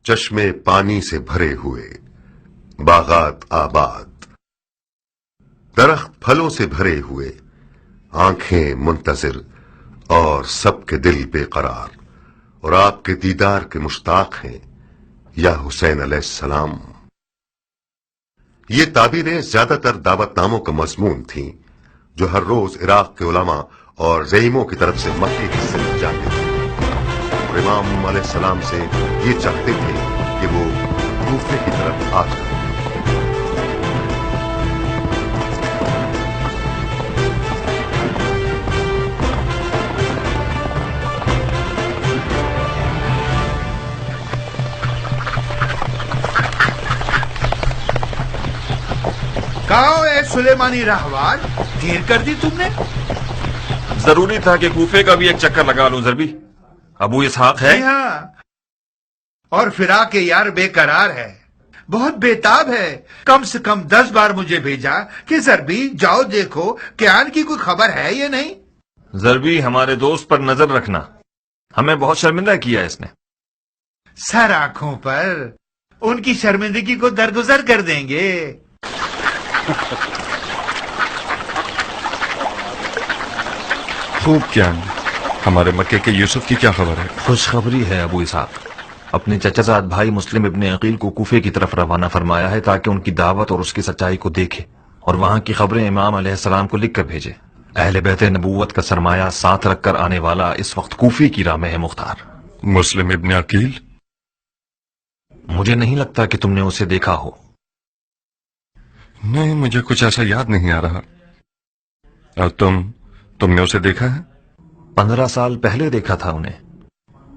چشمے پانی سے بھرے ہوئے، باغات آباد، درخت پھلوں سے بھرے ہوئے، آنکھیں منتظر اور سب کے دل بے قرار، اور آپ کے دیدار کے مشتاق ہیں یا حسین علیہ السلام۔ یہ تعبیریں زیادہ تر دعوت ناموں کا مضمون تھیں جو ہر روز عراق کے علماء اور زعیموں کی طرف سے مکے کی سمت جاتے تھے، اور امام علیہ السلام سے یہ چاہتے تھے کہ وہ کوفے کی طرف آ جائیں۔ کہاں اے سلیمانی راہوار، دیر کر دی تم نے؟ ضروری تھا کہ کوفے کا بھی ایک چکر لگا لوں ضربی۔ ابو اسحاق ہے؟ جی ہاں، اور فراق یار بے قرار ہے، بہت بےتاب ہے۔ کم سے کم 10 بار مجھے بھیجا کہ ضربی جاؤ دیکھو کیان کی کوئی خبر ہے یا نہیں۔ ضربی، ہمارے دوست پر نظر رکھنا، ہمیں بہت شرمندہ کیا اس نے۔ سر آنکھوں پر، ان کی شرمندگی کو درگزر کر دیں گے۔ خوب کیا ہمارے مکے کے یوسف کی کیا خبر ہے؟ خوشخبری ہے ابو اسحاق، اپنے چچا زاد بھائی مسلم ابن عقیل کو کوفے کی طرف روانہ فرمایا ہے تاکہ ان کی دعوت اور اس کی سچائی کو دیکھے اور وہاں کی خبریں امام علیہ السلام کو لکھ کر بھیجے۔ اہل بیت نبوت کا سرمایہ ساتھ رکھ کر آنے والا اس وقت کوفے کی راہ میں ہے مختار۔ مسلم ابن عقیل؟ مجھے نہیں لگتا کہ تم نے اسے دیکھا ہو۔ نہیں، مجھے کچھ ایسا یاد نہیں آ رہا۔ اور تم نے اسے دیکھا ہے؟ 15 سال پہلے دیکھا تھا انہیں،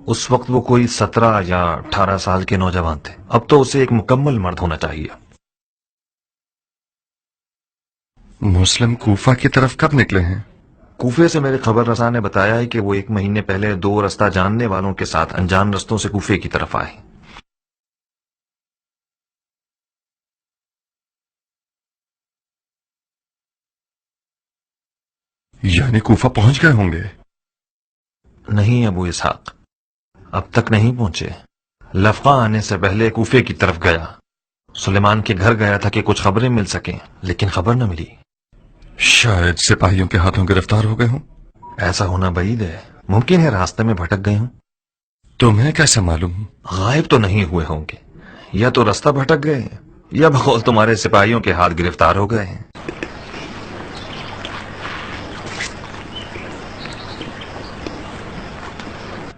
اس وقت وہ کوئی 17 یا 18 سال کے نوجوان تھے، اب تو اسے ایک مکمل مرد ہونا چاہیے۔ مسلم کوفہ کی طرف کب نکلے ہیں؟ کوفے سے میرے خبر رساں نے بتایا ہے کہ وہ 1 مہینے پہلے 2 رستہ جاننے والوں کے ساتھ انجان رستوں سے کوفے کی طرف آئے۔ یعنی کوفہ پہنچ گئے ہوں گے؟ نہیں ابو اسحاق، اب تک نہیں پہنچے۔ لفقہ آنے سے پہلے کوفے کی طرف گیا، سلیمان کے گھر گیا تھا کہ کچھ خبریں مل سکیں، لیکن خبر نہ ملی۔ شاید سپاہیوں کے ہاتھوں گرفتار ہو گئے ہوں۔ ایسا ہونا بعید ہے، ممکن ہے راستے میں بھٹک گئے ہوں۔ تمہیں کیسے معلوم؟ غائب تو نہیں ہوئے ہوں گے، یا تو رستہ بھٹک گئے ہیں یا بقول تمہارے سپاہیوں کے ہاتھ گرفتار ہو گئے ہیں۔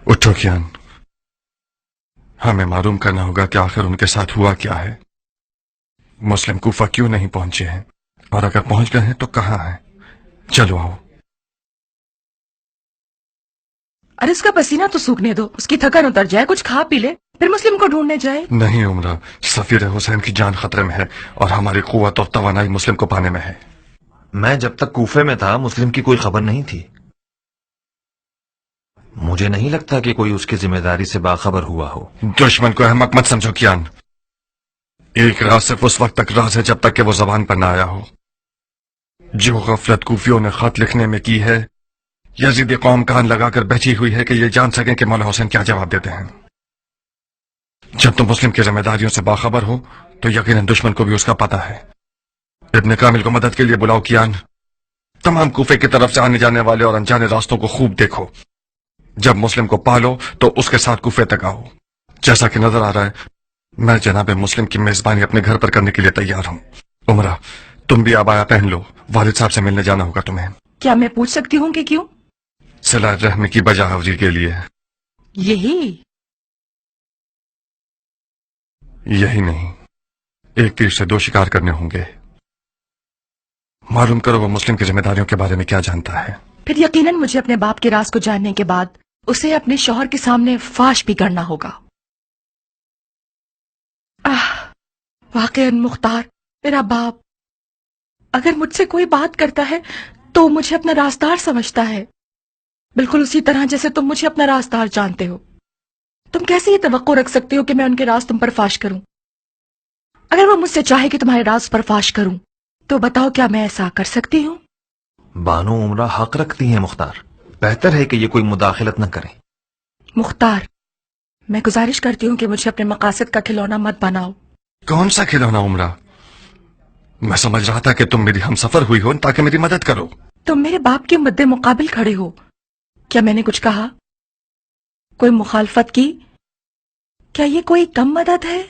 اٹھو کیان، ہمیں معلوم کرنا ہوگا کہ آخر ان کے ساتھ ہوا کیا ہے۔ مسلم کوفہ کیوں نہیں پہنچے ہیں، اور اگر پہنچ گئے ہیں تو کہاں ہیں؟ چلو آؤ۔ ارے اس کا پسینہ تو سوکھنے دو، اس کی تھکن اتر جائے، کچھ کھا پی لے، پھر مسلم کو ڈھونڈنے جائے۔ نہیں عمرہ، سفیر حسین کی جان خطرے میں ہے اور ہماری قوت اور توانائی مسلم کو پانے میں ہے۔ میں جب تک کوفے میں تھا مسلم کی کوئی خبر نہیں تھی، مجھے نہیں لگتا کہ کوئی اس کی ذمہ داری سے باخبر ہوا ہو۔ دشمن کو احمق مت سمجھو کیان، ایک راز صرف اس وقت تک راز ہے جب تک کہ وہ زبان پر نہ آیا ہو۔ جو غفلت کوفیوں نے خط لکھنے میں کی ہے، یزید قوم کان لگا کر بیٹھی ہوئی ہے کہ یہ جان سکیں کہ مولا حسین کیا جواب دیتے ہیں۔ جب تم مسلم کی ذمہ داریوں سے باخبر ہو تو یقیناً دشمن کو بھی اس کا پتہ ہے۔ ابن کامل کو مدد کے لیے بلاؤ کیان، تمام کوفے کی طرف سے آنے جانے والے اور انجانے راستوں کو خوب دیکھو۔ جب مسلم کو پالو تو اس کے ساتھ کوفے تک آؤ۔ جیسا کہ نظر آ رہا ہے میں جناب مسلم کی میزبانی اپنے گھر پر کرنے کے لیے تیار ہوں۔ عمرہ، تم بھی عبایا پہن لو، والد صاحب سے ملنے جانا ہوگا تمہیں۔ کیا میں پوچھ سکتی ہوں کہ کیوں؟ صلہ رحم کی بجا حاضری کے لیے۔ یہی نہیں، ایک تیر سے 2 شکار کرنے ہوں گے۔ معلوم کرو وہ مسلم کی ذمہ داریوں کے بارے میں کیا جانتا ہے۔ پھر یقیناً مجھے اپنے باپ کے راز کو جاننے کے بعد اسے اپنے شوہر کے سامنے فاش بھی کرنا ہوگا۔ واقعاً مختار، میرا باپ اگر مجھ سے کوئی بات کرتا ہے تو مجھے اپنا رازدار سمجھتا ہے، بالکل اسی طرح جیسے تم مجھے اپنا رازدار جانتے ہو۔ تم کیسے یہ توقع رکھ سکتے ہو کہ میں ان کے راز تم پر فاش کروں؟ اگر وہ مجھ سے چاہے کہ تمہارے راز پر فاش کروں تو بتاؤ کیا میں ایسا کر سکتی ہوں؟ بانو عمرہ حق رکھتی ہیں مختار، بہتر ہے کہ یہ کوئی مداخلت نہ کریں۔ مختار، میں گزارش کرتی ہوں کہ مجھے اپنے مقاصد کا کھلونا مت بناؤ. کون سا کھلونا عمرہ؟ میں سمجھ رہا تھا کہ تم میری ہم سفر ہوئی ہو تاکہ میری مدد کرو. تم میرے باپ کے مد مقابل کھڑے ہو. کیا میں نے کچھ کہا؟ کوئی مخالفت کی؟ کیا یہ کوئی کم مدد ہے؟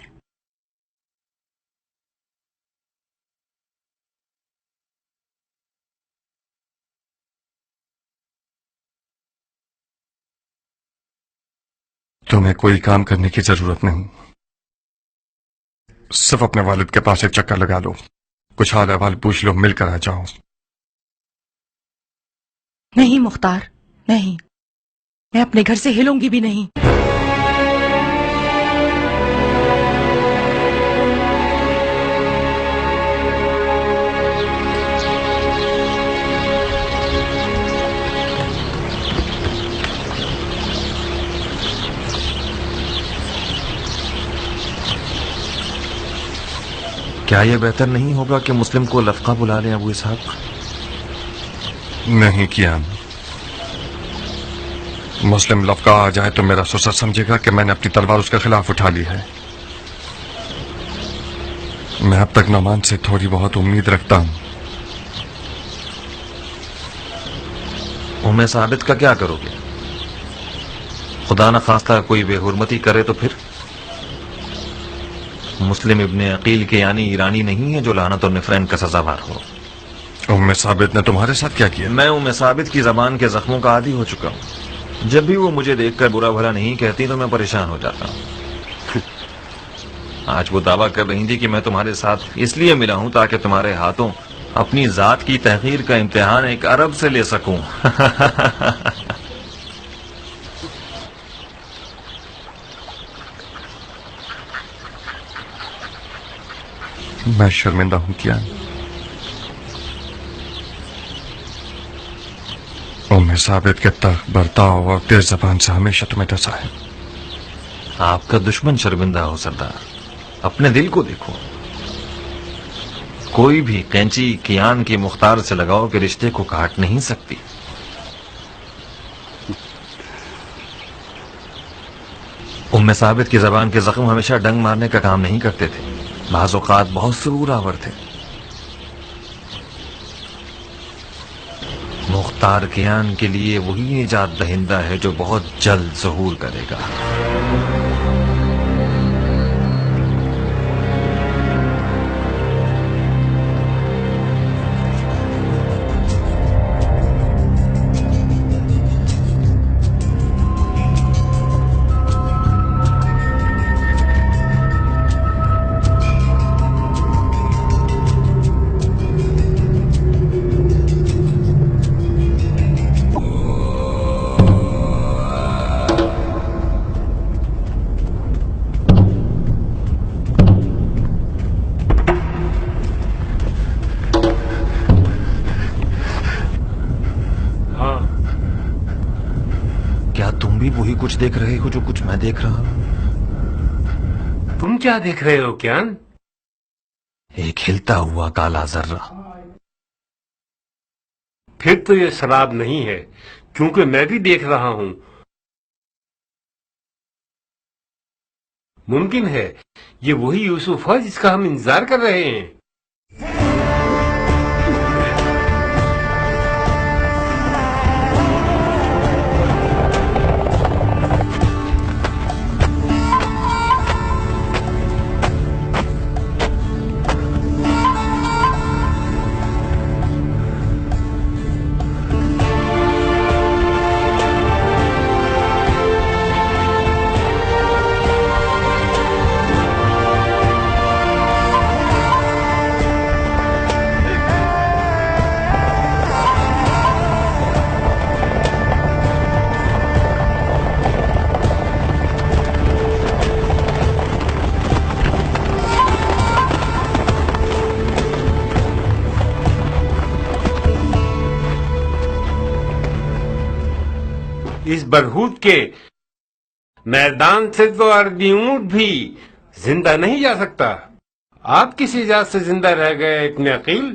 تمہیں کوئی کام کرنے کی ضرورت نہیں. صرف اپنے والد کے پاس ایک چکر لگا لو، کچھ حال احوال پوچھ لو، مل کر آ جاؤ. نہیں مختار، نہیں، میں اپنے گھر سے ہلوں گی بھی نہیں. کیا یہ بہتر نہیں ہوگا کہ مسلم کو لفقہ بلا لیں ابو اسحاق؟ نہیں کیا. مسلم لفقہ آ جائے تو میرا سسر سمجھے گا کہ میں نے اپنی تلوار اس کے خلاف اٹھا لی ہے. میں اب تک نعمان سے تھوڑی بہت امید رکھتا ہوں. ام ثابت کا کیا کرو گے؟ خدا نہ خواستہ کوئی بے حرمتی کرے تو پھر؟ مسلم ابن عقیل کے یعنی ایرانی نہیں ہے جو لعنت اور نفرین کا سزاوار ہو. ام ثابت نے تمہارے ساتھ کیا کیا؟ میں ام ثابت کی زبان کے زخموں کا عادی ہو چکا ہوں. جب بھی وہ مجھے دیکھ کر برا بھلا نہیں کہتی تو میں پریشان ہو جاتا ہوں. آج وہ دعویٰ کر رہی تھی کہ میں تمہارے ساتھ اس لیے ملا ہوں تاکہ تمہارے ہاتھوں اپنی ذات کی تحقیر کا امتحان ایک عرب سے لے سکوں. میں شرمندہ ہوں کیا. ام ثابت کے تخت برتاؤ اور تیز زبان سے ہمیشہ تمہیں ڈسا ہے. آپ کا دشمن شرمندہ ہو سردار. اپنے دل کو دیکھو. کوئی بھی کینچی کیان کی مختار سے لگاؤ کہ رشتے کو کاٹ نہیں سکتی. ام ثابت کی زبان کے زخم ہمیشہ ڈنگ مارنے کا کام نہیں کرتے تھے. بعض اوقات بہت سرور آور تھے. مختار کیان کے لیے وہی نجات دہندہ ہے جو بہت جلد ظہور کرے گا. وہی کچھ دیکھ رہے ہو جو کچھ میں دیکھ رہا ہوں؟ تم کیا دیکھ رہے ہو کیان؟ ایک ہلتا ہوا کالا ذرہ. پھر تو یہ سراب نہیں ہے کیونکہ میں بھی دیکھ رہا ہوں. ممکن ہے یہ وہی یوسف ہے جس کا ہم انتظار کر رہے ہیں. اس برہوت کے میدان سے تو عربی اونٹ بھی زندہ نہیں جا سکتا. آپ کس اجازت سے زندہ رہ گئے ابن عقیل؟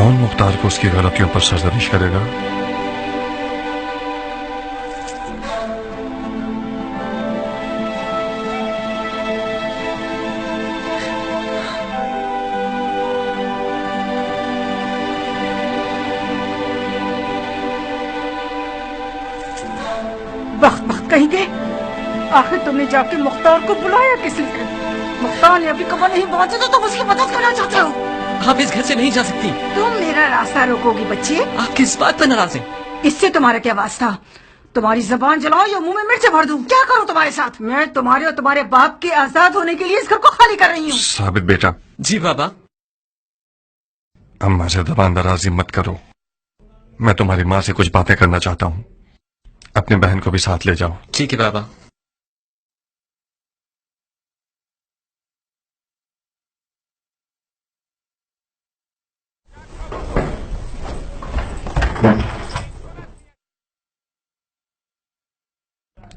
کون مختار کو اس کی غلطیوں پر سرزنش کرے گا؟ وقت کہیں گے، آخر تم نے جا کے مختار کو بلایا کس لیے؟ مختار نے ابھی قبر نہیں پہنچا تو تم اس کی مدد کرنا چاہتے ہو؟ آپ اس گھر سے نہیں جا سکتی۔ تم میرا راستہ روکو گی بچے؟ آپ کس بات پر ناراض ہیں؟ اس سے تمہارا کیا واسطہ؟ تمہاری زبان جلاؤ یا منہ میں مرچیں بھر دوں؟ کیا کروں تمہارے ساتھ؟ میں تمہارے اور تمہارے باپ کے آزاد ہونے کے لیے اس گھر کو خالی کر رہی ہوں۔ ثابت بیٹا۔ جی بابا۔ اماں سے زبان درازی مت کرو، میں تمہاری ماں سے کچھ باتیں کرنا چاہتا ہوں، اپنی بہن کو بھی ساتھ لے جاؤ۔ ٹھیک ہے بابا۔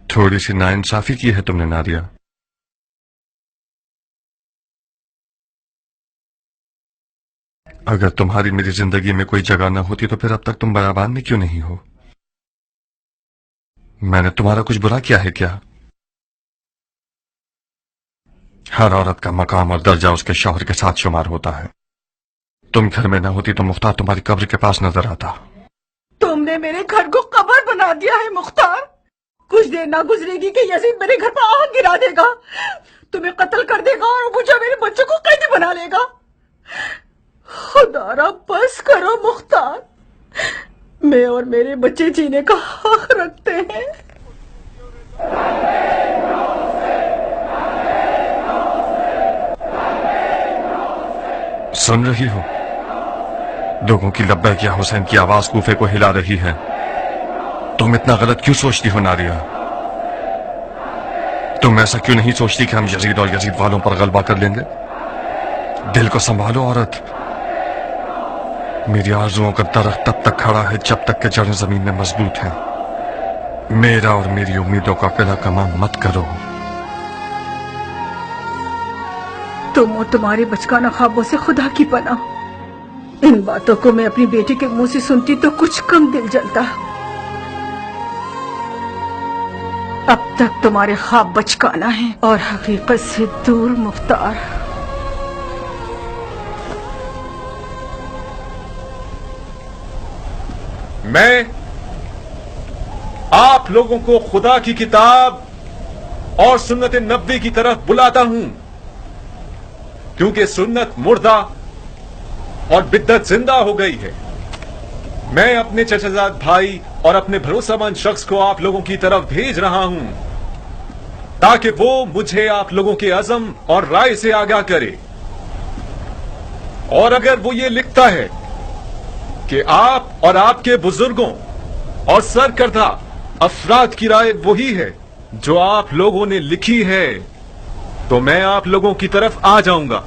تھوڑی سی ناانصافی کی ہے تم نے نادیہ۔ اگر تمہاری میری زندگی میں کوئی جگہ نہ ہوتی تو پھر اب تک تم بیابان میں کیوں نہیں ہو؟ میں نے تمہارا کچھ برا کیا ہے کیا؟ ہر عورت کا مقام اور درجہ اس کے شوہر کے ساتھ شمار ہوتا ہے۔ تم گھر میں نہ ہوتی تو مختار تمہاری قبر کے پاس نظر آتا۔ تم نے میرے گھر کو قبر بنا دیا ہے مختار۔ کچھ دیر نہ گزرے گی کہ یزید میرے گھر پر آگ گرا دے گا، تمہیں قتل کر دے گا اور مجھے میرے بچوں کو قیدی بنا لے گا۔ خدا را بس کرو مختار، میں اور میرے بچے جینے کا حق رکھتے ہیں۔ سن رہی ہو؟ لوگوں کی لبیک یا حسین کی آواز کوفے کو ہلا رہی ہے۔ تم اتنا غلط کیوں سوچتی ہو نادیہ؟ تم ایسا کیوں نہیں سوچتی کہ ہم یزید اور یزید والوں پر غلبہ کر لیں گے؟ دل کو سنبھالو عورت، میری آرزوؤں کا درخت تب تک کھڑا ہے جب تک کہ جڑیں زمین میں مضبوط ہیں۔ میرا اور میری امیدوں کا قلعہ کماں مت کرو۔ تم اور تمہارے بچگانہ خوابوں سے خدا کی پناہ۔ ان باتوں کو میں اپنی بیٹی کے منہ سے سنتی تو کچھ کم دل جلتا۔ اب تک تمہارے خواب بچگانہ ہیں اور حقیقت سے دور مختار۔ میں آپ لوگوں کو خدا کی کتاب اور سنت نبوی کی طرف بلاتا ہوں، کیونکہ سنت مردہ اور بدعت زندہ ہو گئی ہے۔ میں اپنے چچا زاد بھائی اور اپنے بھروسہ مند شخص کو آپ لوگوں کی طرف بھیج رہا ہوں تاکہ وہ مجھے آپ لوگوں کے عزم اور رائے سے آگاہ کرے، اور اگر وہ یہ لکھتا ہے کہ آپ اور آپ کے بزرگوں اور سرکردہ افراد کی رائے وہی ہے جو آپ لوگوں نے لکھی ہے، تو میں آپ لوگوں کی طرف آ جاؤں گا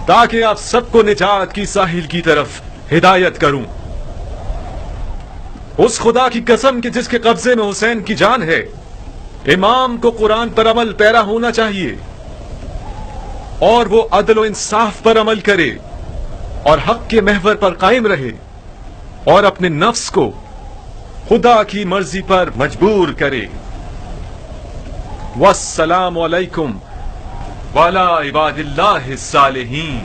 تاکہ آپ سب کو نجات کی ساحل کی طرف ہدایت کروں۔ اس خدا کی قسم کہ جس کے قبضے میں حسین کی جان ہے، امام کو قرآن پر عمل پیرا ہونا چاہیے اور وہ عدل و انصاف پر عمل کرے اور حق کے محور پر قائم رہے اور اپنے نفس کو خدا کی مرضی پر مجبور کرے۔ والسلام علیکم وعلی عباد اللہ الصالحین۔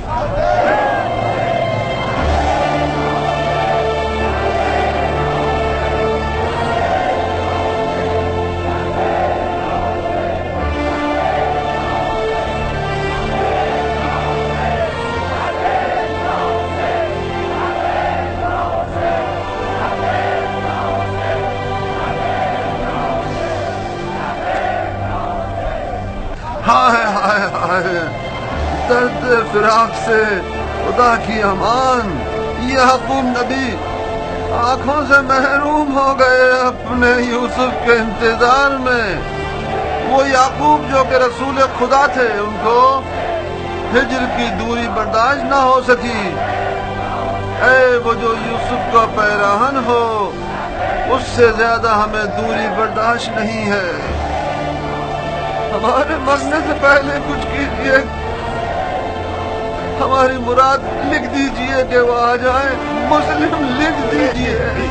ہائے ہائے ہائے، درد فراق سے خدا کی امان۔ یعقوب نبی آنکھوں سے محروم ہو گئے اپنے یوسف کے انتظار میں۔ وہ یعقوب جو کہ رسول خدا تھے، ان کو ہجر کی دوری برداشت نہ ہو سکی۔ اے وہ جو یوسف کا پیراہن ہو، اس سے زیادہ ہمیں دوری برداشت نہیں ہے۔ ہمارے مرنے سے پہلے کچھ کیجیے، ہماری مراد لکھ دیجئے کہ وہ آ جائے، مسلم لکھ دیجئے۔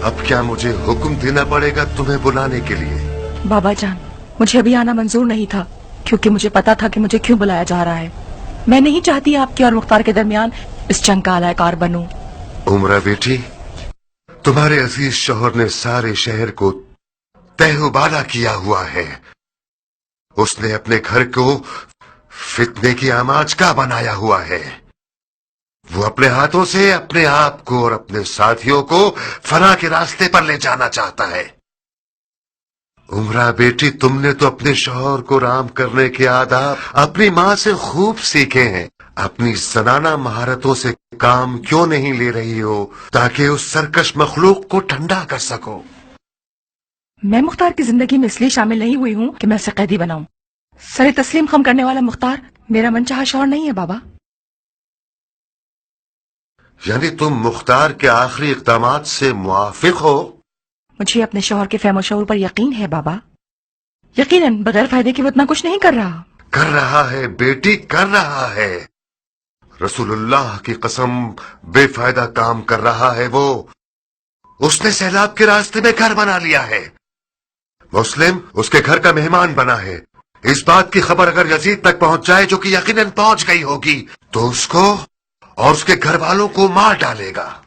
اب کیا مجھے حکم دینا پڑے گا تمہیں بلانے کے لیے؟ بابا جان، مجھے ابھی آنا منظور نہیں تھا، کیونکہ مجھے پتا تھا کہ مجھے کیوں بلایا جا رہا ہے۔ میں نہیں چاہتی آپ کے اور مختار کے درمیان اس جنگ کا اعلی کار بنوں۔ عمرہ بیٹی، تمہارے عزیز شوہر نے سارے شہر کو تہو بالا کیا ہوا ہے۔ اس نے اپنے گھر کو فتنے کی آماج کا بنایا ہوا ہے۔ وہ اپنے ہاتھوں سے اپنے آپ کو اور اپنے ساتھیوں کو فنا کے راستے پر لے جانا چاہتا ہے۔ عمرہ بیٹی، تم نے تو اپنے شوہر کو رام کرنے کے آداب اپنی ماں سے خوب سیکھے ہیں۔ اپنی زنانہ مہارتوں سے کام کیوں نہیں لے رہی ہو تاکہ اس سرکش مخلوق کو ٹھنڈا کر سکو؟ میں مختار کی زندگی میں اس لیے شامل نہیں ہوئی ہوں کہ میں اسے قیدی بناؤں۔ سر تسلیم خم کرنے والا مختار میرا من چاہا شوہر نہیں ہے بابا۔ یعنی تم مختار کے آخری اقدامات سے موافق ہو؟ مجھے اپنے شوہر کے فہم و شعور پر یقین ہے بابا، یقیناً بغیر فائدے کے وہ اتنا کچھ نہیں کر رہا۔ کر رہا ہے بیٹی، کر رہا ہے۔ رسول اللہ کی قسم، بے فائدہ کام کر رہا ہے وہ۔ اس نے سیلاب کے راستے میں گھر بنا لیا ہے۔ مسلم اس کے گھر کا مہمان بنا ہے۔ اس بات کی خبر اگر یزید تک پہنچ جائے، جو کہ یقیناً پہنچ گئی ہوگی، تو اس کو اور اس کے گھر والوں کو مار ڈالے گا۔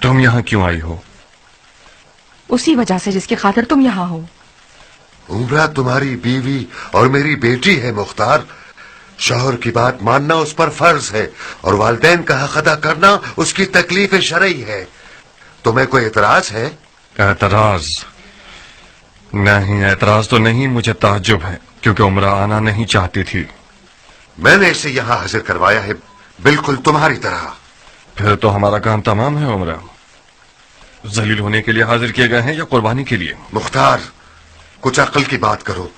تم یہاں کیوں آئی ہو؟ اسی وجہ سے جس کی خاطر تم یہاں ہو۔ عمرہ تمہاری بیوی اور میری بیٹی ہے مختار۔ شوہر کی بات ماننا اس پر فرض ہے اور والدین کا حق ادا کرنا اس کی تکلیف شرعی ہے۔ تمہیں کوئی اعتراض ہے؟ اعتراض نہیں، اعتراض تو نہیں، مجھے تعجب ہے کیونکہ عمرہ آنا نہیں چاہتی تھی۔ میں نے اسے یہاں حاضر کروایا ہے، بالکل تمہاری طرح۔ پھر تو ہمارا کام تمام ہے۔ عمرہ ذلیل ہونے کے لیے حاضر کیے گئے ہیں یا قربانی کے لیے؟ مختار، کچھ عقل کی بات کرو۔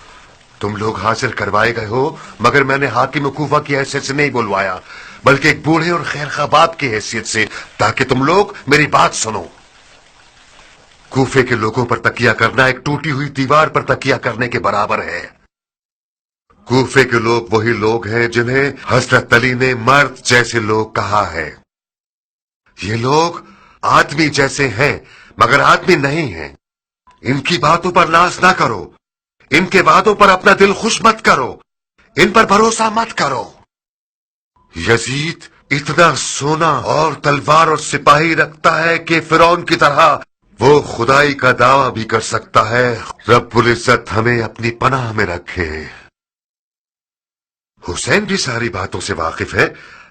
تم لوگ حاضر کروائے گئے ہو، مگر میں نے حاکم کوفہ کی حیثیت سے نہیں بلوایا، بلکہ ایک بوڑھے اور خیرخواہ باپ کی حیثیت سے، تاکہ تم لوگ میری بات سنو۔ کوفے کے لوگوں پر تکیہ کرنا ایک ٹوٹی ہوئی دیوار پر تکیہ کرنے کے برابر ہے۔ کوفے کے لوگ وہی لوگ ہیں جنہیں حضرت علی نے مرد جیسے لوگ کہا ہے۔ یہ لوگ آدمی جیسے ہیں مگر آدمی نہیں ہیں۔ ان کی باتوں پر ناز نہ کرو، ان کے وعدوں پر اپنا دل خوش مت کرو، ان پر بھروسہ مت کرو۔ یزید اتنا سونا اور تلوار اور سپاہی رکھتا ہے کہ فرعون کی طرح وہ خدائی کا دعویٰ بھی کر سکتا ہے۔ رب العزت ہمیں اپنی پناہ میں رکھے۔ حسین بھی ساری باتوں سے واقف ہے۔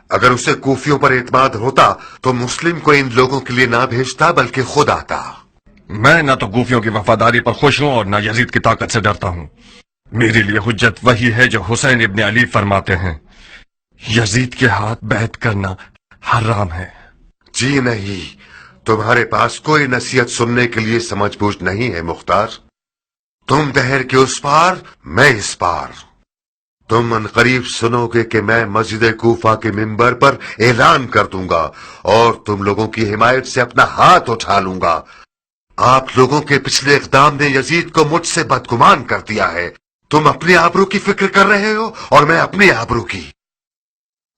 اگر اسے کوفیوں پر اعتماد ہوتا تو مسلم کو ان لوگوں کے لیے نہ بھیجتا بلکہ خود آتا۔ میں نہ تو کوفیوں کی وفاداری پر خوش ہوں اور نہ یزید کی طاقت سے ڈرتا ہوں۔ میرے لیے حجت وہی ہے جو حسین ابن علی فرماتے ہیں، یزید کے ہاتھ بیعت کرنا حرام ہے۔ جی نہیں، تمہارے پاس کوئی نصیحت سننے کے لیے سمجھ بوجھ نہیں ہے مختار۔ تم دہر کے اس پار، میں اس پار۔ تم عنقریب سنو گے کہ میں مسجد کوفہ کے منبر پر اعلان کر دوں گا اور تم لوگوں کی حمایت سے اپنا ہاتھ اٹھا لوں گا۔ آپ لوگوں کے پچھلے اقدام نے یزید کو مجھ سے بدگمان کر دیا ہے۔ تم اپنی آبرو کی فکر کر رہے ہو اور میں اپنی آبرو کی۔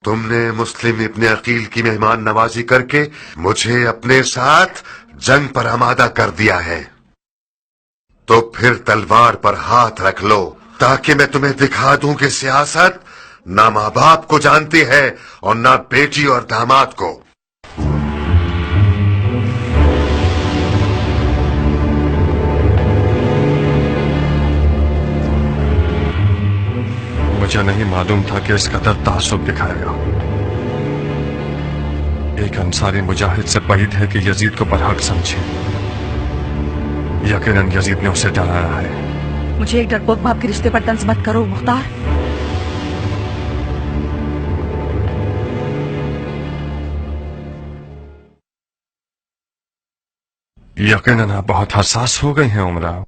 تم نے مسلم ابن عقیل کی مہمان نوازی کر کے مجھے اپنے ساتھ جنگ پر آمادہ کر دیا ہے، تو پھر تلوار پر ہاتھ رکھ لو تاکہ میں تمہیں دکھا دوں کہ سیاست نہ ماں باپ کو جانتی ہے اور نہ بیٹی اور داماد کو۔ مجھے نہیں معلوم تھا کہ اس قدر تعصب دکھائے گا. ایک انصاری مجاہد سے بعید ہے کہ یزید کو برحق سمجھے. یقیناً یزید نے اسے ڈرایا ہے. مجھے ایک ڈرپوک باپ کے رشتے پر طنز مت کرو مختار. یقیناً آپ بہت حساس ہو گئے ہیں عمرہ.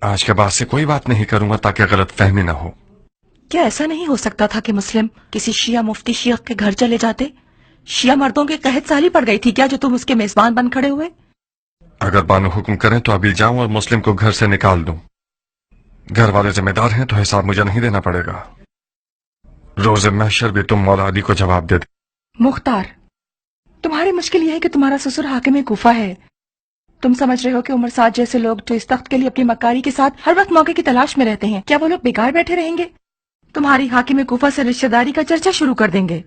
آج کے بعد سے کوئی بات نہیں کروں گا تاکہ غلط فہمی نہ ہو. کیا ایسا نہیں ہو سکتا تھا کہ مسلم کسی شیعہ مفتی شیخ کے گھر چلے جاتے؟ شیعہ مردوں کے قحط سالی پڑ گئی تھی کیا جو تم اس کے میزبان بن کھڑے ہوئے؟ اگر بانو حکم کریں تو ابھی جاؤں اور مسلم کو گھر سے نکال دوں. گھر والے ذمہ دار ہیں تو حساب مجھے نہیں دینا پڑے گا. روز محشر بھی تم مولا علی کو جواب دے دے. مختار، تمہاری مشکل یہ ہے کہ تمہارا سسر حاکم کوفہ ہے. تم سمجھ رہے ہو کہ عمر سعد جیسے لوگ جو اس تخت کے لیے اپنی مکاری کے ساتھ ہر وقت موقع کی تلاش میں رہتے ہیں، کیا وہ لوگ بیکار بیٹھے رہیں گے؟ تمہاری حاکم کوفہ سے رشتہ داری کا چرچا شروع کر دیں گے.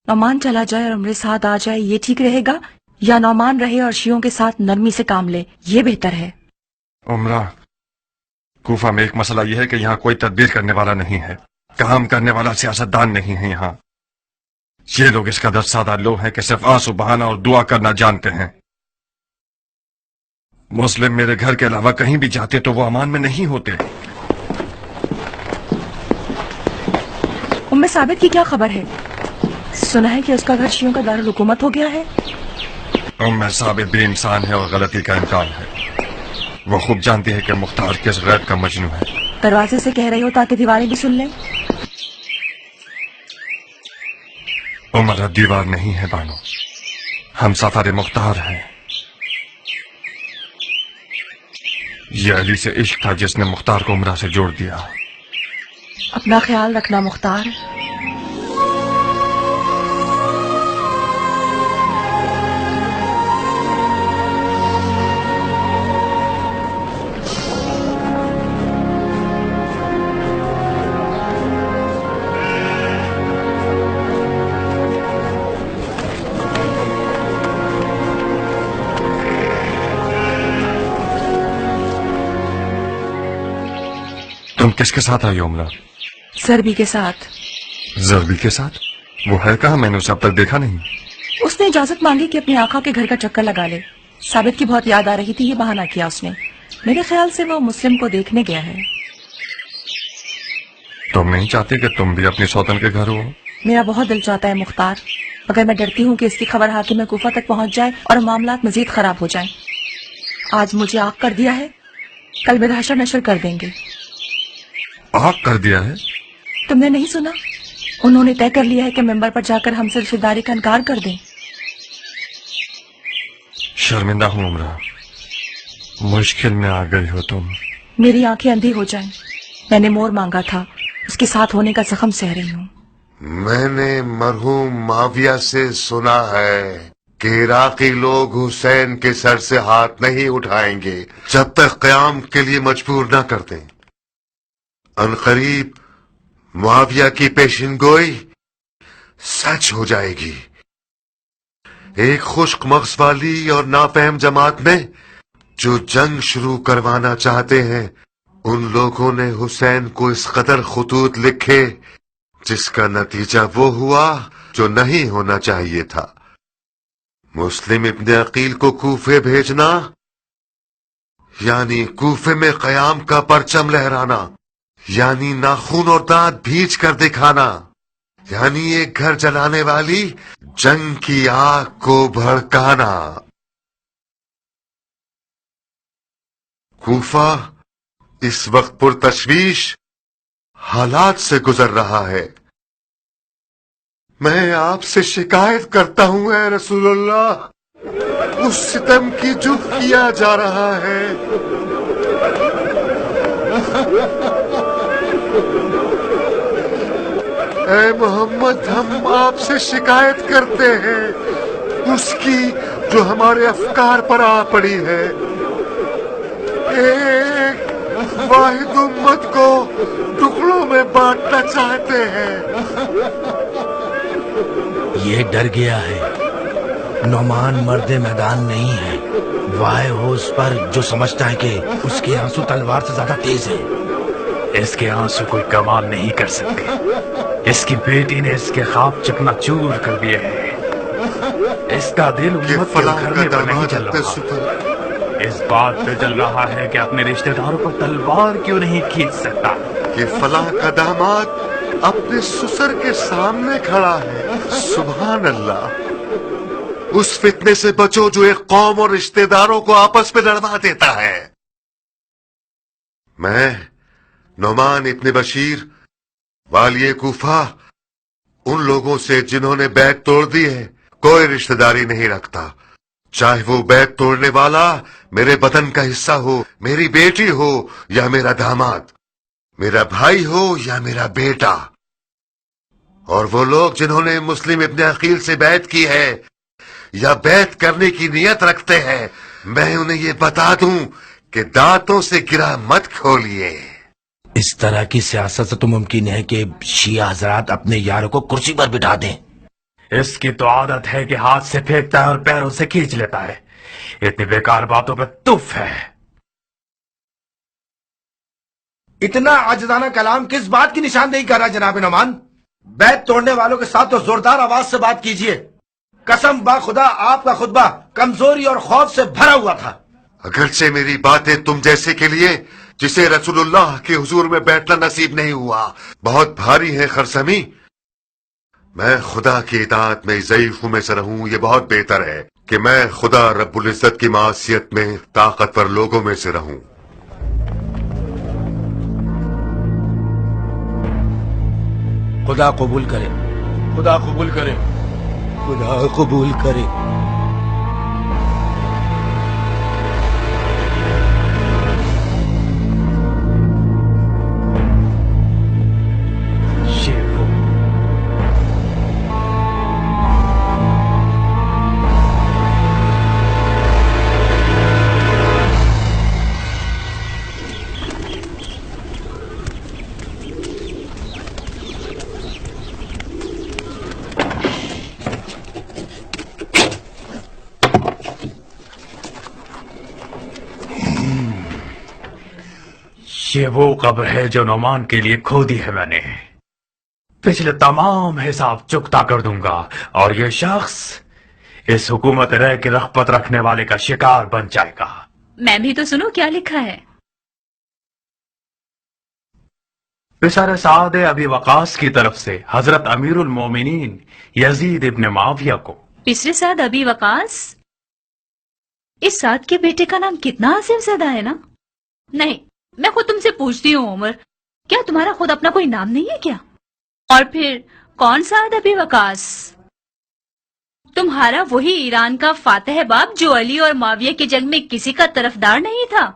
نعمان چلا جائے اور عمر سعد آ جائے، یہ ٹھیک رہے گا یا نعمان رہے اور شیعوں کے ساتھ نرمی سے کام لے؟ یہ بہتر ہے. عمرہ، کوفہ میں ایک مسئلہ یہ ہے کہ یہاں کوئی تدبیر کرنے والا نہیں ہے، کام کرنے والا سیاستدان نہیں ہے. یہاں یہ لوگ اس قدر سادہ لوگ ہیں کہ صرف آنسو بہانا اور دعا کرنا جانتے ہیں. مسلم میرے گھر کے علاوہ کہیں بھی جاتے تو وہ امان میں نہیں ہوتے. ام ثابت کی کیا خبر ہے؟ سنا ہے کہ اس کا گھر شیعوں کا دارالحکومت ہو گیا ہے. ام ثابت بھی انسان ہے اور غلطی کا امکان ہے. وہ خوب جانتی ہے کہ مختار کس غیر کا مجنون ہے. دروازے سے کہہ رہی ہو تاکہ دیواریں بھی سن لیں. عمر دیوار نہیں ہے بانو، ہم سفر مختار ہیں. یہ علی سے عشق تھا جس نے مختار کو عمرہ سے جوڑ دیا. اپنا خیال رکھنا مختار. تم کس کے ساتھ آئی عمرہ؟ زربی کے ساتھ. زربی کے ساتھ؟ وہ ہے کہاں؟ میں نے اسے اب تک دیکھا نہیں. اس نے اجازت مانگی کہ اپنی آقا کے گھر کا چکر لگا لے. ثابت کی بہت یاد آ رہی تھی، یہ بہانہ کیا اس نے. میرے خیال سے وہ مسلم کو دیکھنے گیا ہے. تم نہیں چاہتے کہ تم بھی اپنی سوتن کے گھر ہو؟ میرا بہت دل چاہتا ہے مختار، مگر میں ڈرتی ہوں کہ اس کی خبر حاکم کوفہ تک پہنچ جائے اور معاملات مزید خراب ہو جائیں. آج مجھے آگ کر دیا ہے، کل میرا حشر نشر کر دیں گے. آگ کر دیا ہے؟ تم نے نہیں سنا؟ انہوں نے طے کر لیا ہے کہ ممبر پر جا کر ہم سے رشتہ داری کا انکار کر دیں. شرمندہ ہوں عمرہ، مشکل میں آ گئی ہو تم. میری آنکھیں اندھی ہو جائیں. میں نے مور مانگا تھا، اس کے ساتھ ہونے کا زخم سہ رہی ہوں. میں نے مرحوم معاویہ سے سنا ہے کہ عراقی لوگ حسین کے سر سے ہاتھ نہیں اٹھائیں گے جب تک قیام کے لیے مجبور نہ کر دیں. عنقریب معاویہ کی پیشن گوئی سچ ہو جائے گی. ایک خشک مغز والی اور نافہم جماعت میں جو جنگ شروع کروانا چاہتے ہیں، ان لوگوں نے حسین کو اس قدر خطوط لکھے جس کا نتیجہ وہ ہوا جو نہیں ہونا چاہیے تھا. مسلم ابن عقیل کو کوفے بھیجنا یعنی کوفے میں قیام کا پرچم لہرانا، یعنی ناخون اور دانت بھیج کر دکھانا، یعنی ایک گھر جلانے والی جنگ کی آگ کو بھڑکانا. کوفہ اس وقت پرتشویش حالات سے گزر رہا ہے. میں آپ سے شکایت کرتا ہوں اے رسول اللہ، اس ستم کی جو کیا جا رہا ہے. اے محمد، ہم آپ سے شکایت کرتے ہیں اس کی جو ہمارے افکار پر آ پڑی ہے. ایک واحد امت کو ٹکڑوں میں بانٹنا چاہتے ہیں. یہ ڈر گیا ہے. نعمان مرد میدان نہیں ہے. وائے ہو اس پر جو سمجھتا ہے کہ اس کے آنسو تلوار سے زیادہ تیز ہے. اس کے آنسو کوئی کمال نہیں کر سکتے. اس کی بیٹی نے اس کے خواب چکنا چور کر دیے ہیں. اس کا دل امت کے گھرنے پر نہیں چل رہا. اس بات پہ چل رہا ہے کہ اپنے رشتہ داروں پر تلوار کیوں نہیں کھینچ سکتا. کہ فلاں کا داماد اپنے سسر کے سامنے کھڑا ہے. سبحان اللہ. اس فتنے سے بچو جو ایک قوم اور رشتہ داروں کو آپس میں لڑوا دیتا ہے. میں نعمان ابن بشیر والی کوفہ ان لوگوں سے جنہوں نے بیعت توڑ دی ہے کوئی رشتہ داری نہیں رکھتا. چاہے وہ بیعت توڑنے والا میرے بدن کا حصہ ہو، میری بیٹی ہو یا میرا داماد، میرا بھائی ہو یا میرا بیٹا. اور وہ لوگ جنہوں نے مسلم ابن عقیل سے بیعت کی ہے یا بیعت کرنے کی نیت رکھتے ہیں، میں انہیں یہ بتا دوں کہ دانتوں سے گرا مت کھولیے. اس طرح کی سیاست سے تو ممکن ہے کہ شیعہ حضرات اپنے یاروں کو کرسی پر بٹھا دیں. اس کی تو عادت ہے کہ ہاتھ سے پھینکتا ہے اور پیروں سے کھینچ لیتا ہے. اتنی بیکار باتوں پہ تف ہے. اتنا عاجزانہ کلام کس بات کی نشاندہی کر رہا جناب نعمان؟ بیعت توڑنے والوں کے ساتھ تو زوردار آواز سے بات کیجئے. قسم با خدا آپ کا خطبہ کمزوری اور خوف سے بھرا ہوا تھا. اگرچہ میری باتیں تم جیسے کے لیے جسے رسول اللہ کے حضور میں بیٹھنا نصیب نہیں ہوا بہت بھاری ہے خرسمی. میں خدا کی اطاعت میں ضعیفوں میں سے رہوں، یہ بہت بہتر ہے کہ میں خدا رب العزت کی معصیت میں طاقتور لوگوں میں سے رہوں. خدا قبول کرے. خدا قبول کرے. خدا قبول کرے. یہ وہ قبر ہے جو نعمان کے لیے کھودی ہے میں نے. پچھلے تمام حساب چکتا کر دوں گا اور یہ شخص اس حکومت رہ کی رغبت رکھنے والے کا شکار بن جائے گا. میں بھی تو سنوں کیا لکھا ہے. پسر سعد ابی وقاص کی طرف سے حضرت امیر المومنین یزید ابن معاویہ کو. پسر سعد ابی وقاص؟ اس سعد کے بیٹے کا نام کتنا عظیم زدہ ہے نا. نہیں، میں خود تم سے پوچھتی ہوں عمر، کیا تمہارا خود اپنا کوئی نام نہیں ہے کیا؟ اور پھر کون سعد ابی وقاص؟ تمہارا وہی ایران کا فاتح باب جو علی اور معاویہ کی جنگ میں کسی کا طرفدار نہیں تھا،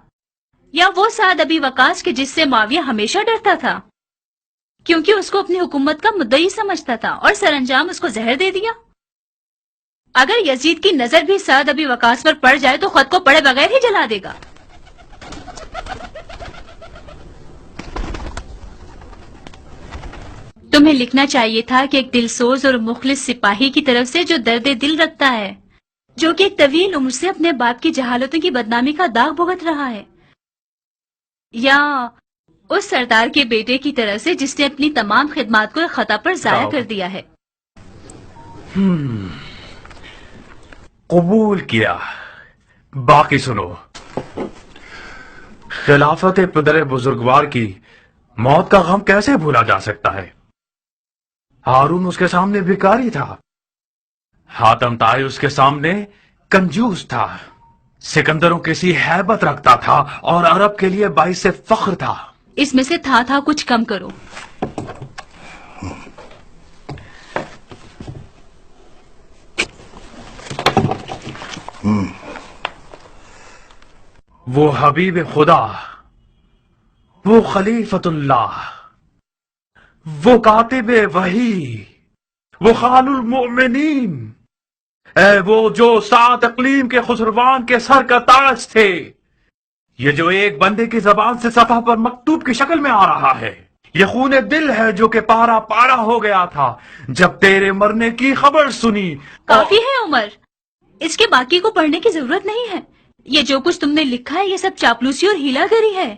یا وہ سعد ابی وقاص کے جس سے معاویہ ہمیشہ ڈرتا تھا کیونکہ اس کو اپنی حکومت کا مدعی سمجھتا تھا اور سر انجام اس کو زہر دے دیا؟ اگر یزید کی نظر بھی سعد ابی وقاص پر پڑ جائے تو خود کو پڑے بغیر ہی جلا دے گا. تمہیں لکھنا چاہیے تھا کہ ایک دلسوز اور مخلص سپاہی کی طرف سے جو درد دل رکھتا ہے، جو کہ ایک طویل عمر سے اپنے باپ کی جہالتوں کی بدنامی کا داغ بھگت رہا ہے، یا اس سردار کے بیٹے کی طرف سے جس نے اپنی تمام خدمات کو ایک خطا پر ضائع کر دیا ہے. قبول کیا. باقی سنو. خلافت پدر بزرگوار کی موت کا غم کیسے بھولا جا سکتا ہے؟ ہارون اس کے سامنے بھکاری تھا، حاتم طائی اس کے سامنے کنجوس تھا، سکندروں کسی ہیبت رکھتا تھا اور عرب کے لیے باعث فخر تھا. اس میں سے تھا کچھ کم کرو. وہ حبیب خدا، وہ خلیفت اللہ، وہ کاتب وحی، وہ خال المؤمنین، اے وہ جو 7 اقلیم کے خسروان کے سر کا تاج تھے. یہ جو ایک بندے کی زبان سے صفحہ پر مکتوب کی شکل میں آ رہا ہے، یہ خون دل ہے جو کہ پارا پارا ہو گیا تھا جب تیرے مرنے کی خبر سنی. کافی ہے عمر، اس کے باقی کو پڑھنے کی ضرورت نہیں ہے. یہ جو کچھ تم نے لکھا ہے یہ سب چاپلوسی اور ہیلا گری ہے.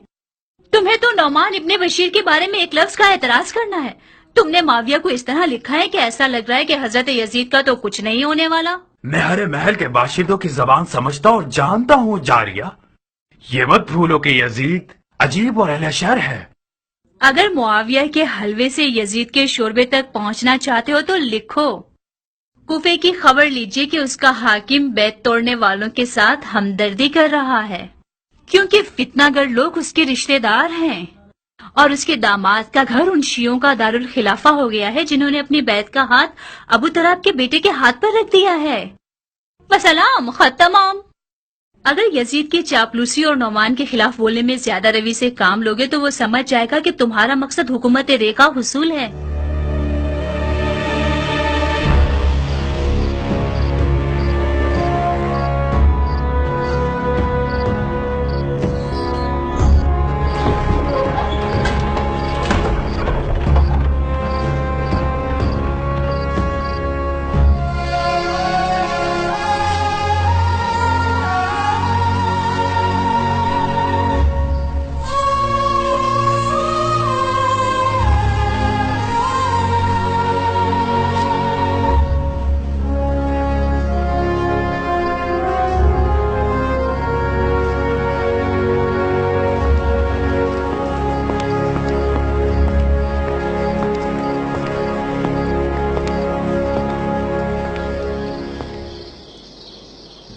تمہیں تو نعمان ابن بشیر کے بارے میں ایک لفظ کا اعتراض کرنا ہے. تم نے معاویہ کو اس طرح لکھا ہے کہ ایسا لگ رہا ہے کہ حضرت یزید کا تو کچھ نہیں ہونے والا. میں ہر محل کے باشندوں کی زبان سمجھتا اور جانتا ہوں جاریہ. یہ مت بھولو کہ یزید عجیب اور اہل شر ہے. اگر معاویہ کے حلوے سے یزید کے شوربے تک پہنچنا چاہتے ہو تو لکھو. کوفے کی خبر لیجئے کہ اس کا حاکم بیت توڑنے والوں کے ساتھ ہمدردی کر رہا ہے، کیونکہ فتنہ گر لوگ اس کے رشتہ دار ہیں، اور اس کے داماد کا گھر ان شیعوں کا دارالخلافہ ہو گیا ہے جنہوں نے اپنی بیعت کا ہاتھ ابو طراب کے بیٹے کے ہاتھ پر رکھ دیا ہے. وسلام، خط تمام. اگر یزید کی چاپلوسی اور نعمان کے خلاف بولنے میں زیادہ روی سے کام لوگے تو وہ سمجھ جائے گا کہ تمہارا مقصد حکومت رے کا حصول ہے.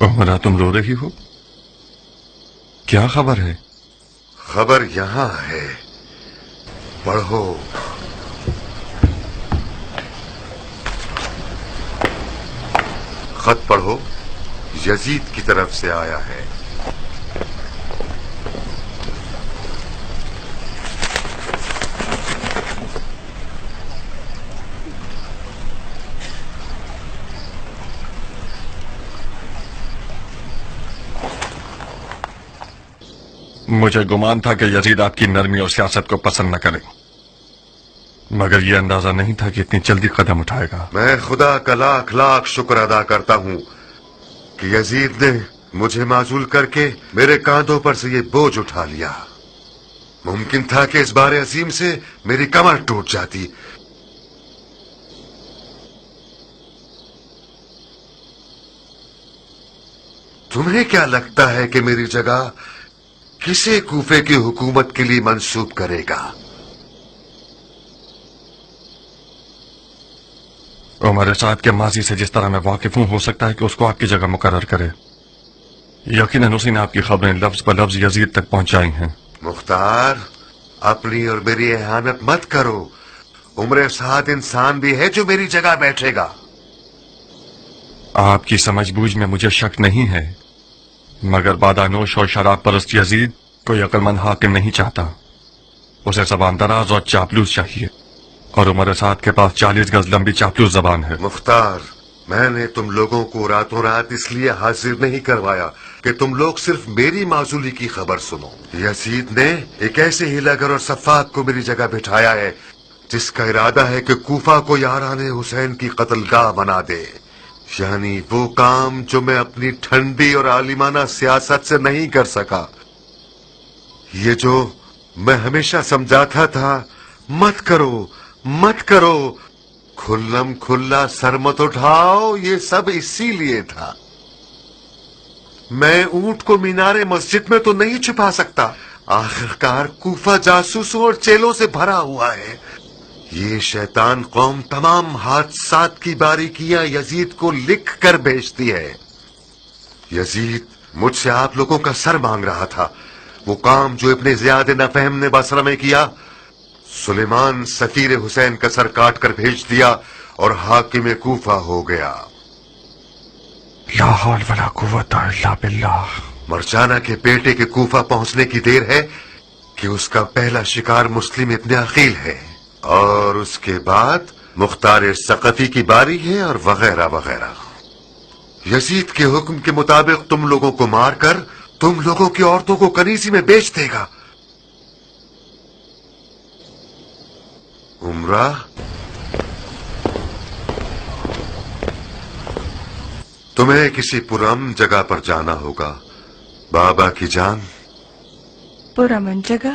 عمرہ، تم رو رہی ہو؟ کیا خبر ہے؟ خبر یہاں ہے، پڑھو. خط پڑھو، یزید کی طرف سے آیا ہے. مجھے گمان تھا کہ یزید آپ کی نرمی اور سیاست کو پسند نہ کرے، مگر یہ اندازہ نہیں تھا کہ اتنی جلدی قدم اٹھائے گا. میں خدا کا لاکھ لاکھ شکر ادا کرتا ہوں کہ یزید نے مجھے معزول کر کے میرے کاندھوں پر سے یہ بوجھ اٹھا لیا. ممکن تھا کہ اس بار عظیم سے میری کمر ٹوٹ جاتی. تمہیں کیا لگتا ہے کہ میری جگہ کسے کوفے کی حکومت کے لیے منسوب کرے گا؟ عمر سعد کے ماضی سے جس طرح میں واقف ہوں، ہو سکتا ہے کہ اس کو آپ کی جگہ مقرر کرے. یقیناً اسی نے آپ کی خبریں لفظ ب لفظ یزید تک پہنچائی ہیں. مختار، اپنی اور میری اہانت مت کرو. عمر سعد انسان بھی ہے جو میری جگہ بیٹھے گا. آپ کی سمجھ بوجھ میں مجھے شک نہیں ہے، مگر بادانوش اور شراب پرست یزید کوئی عقل مند حاکم نہیں چاہتا. اسے زبان دراز اور چاپلوس چاہیے، اور عمر سعد کے پاس 40 گز لمبی چاپلوس زبان ہے. مختار، میں نے تم لوگوں کو راتوں رات اس لیے حاضر نہیں کروایا کہ تم لوگ صرف میری معزولی کی خبر سنو. یزید نے ایک ایسے ہیلاگر اور صفاق کو میری جگہ بٹھایا ہے جس کا ارادہ ہے کہ کوفہ کو یاران حسین کی قتل گاہ بنا دے. یعنی وہ کام جو میں اپنی ٹھنڈی اور عالمانہ سیاست سے نہیں کر سکا. یہ جو میں ہمیشہ سمجھاتا تھا مت کرو مت کرو، کھلم کھلا سر مت اٹھاؤ، یہ سب اسی لیے تھا. میں اونٹ کو مینار مسجد میں تو نہیں چھپا سکتا. آخرکار کوفہ جاسوسوں اور چیلوں سے بھرا ہوا ہے. یہ شیطان قوم تمام حادثات کی باریکیاں یزید کو لکھ کر بھیجتی ہے. یزید مجھ سے آپ لوگوں کا سر مانگ رہا تھا. وہ کام جو ابن زیاد نفہم نے بصرہ میں کیا، سلیمان سفیر حسین کا سر کاٹ کر بھیج دیا اور حاکم کوفہ ہو گیا. لا حول ولا قوت الا باللہ. مرجانہ کے بیٹے کے کوفہ پہنچنے کی دیر ہے کہ اس کا پہلا شکار مسلم ابن عقیل ہے، اور اس کے بعد مختار ثقفی کی باری ہے، اور وغیرہ وغیرہ. یزید کے حکم کے مطابق تم لوگوں کو مار کر تم لوگوں کی عورتوں کو کنیزی میں بیچ دے گا. عمرہ، تمہیں کسی پرامن جگہ پر جانا ہوگا. بابا کی جان. پرامن جگہ؟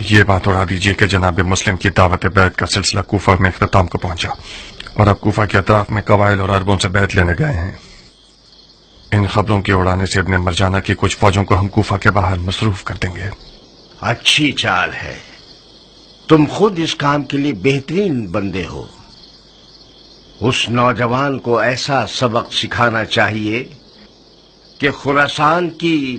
یہ بات اڑا دیجیے کہ جناب مسلم کی دعوت بیعت کا سلسلہ کوفہ میں اختتام کو پہنچا اور اب کوفہ کے اطراف میں قبائل اور عربوں سے بیعت لینے گئے ہیں. ان خبروں کے اڑانے سے ابن مرجانہ کی کچھ فوجوں کو ہم کوفہ کے باہر مصروف کر دیں گے. اچھی چال ہے. تم خود اس کام کے لیے بہترین بندے ہو. اس نوجوان کو ایسا سبق سکھانا چاہیے کہ خراسان کی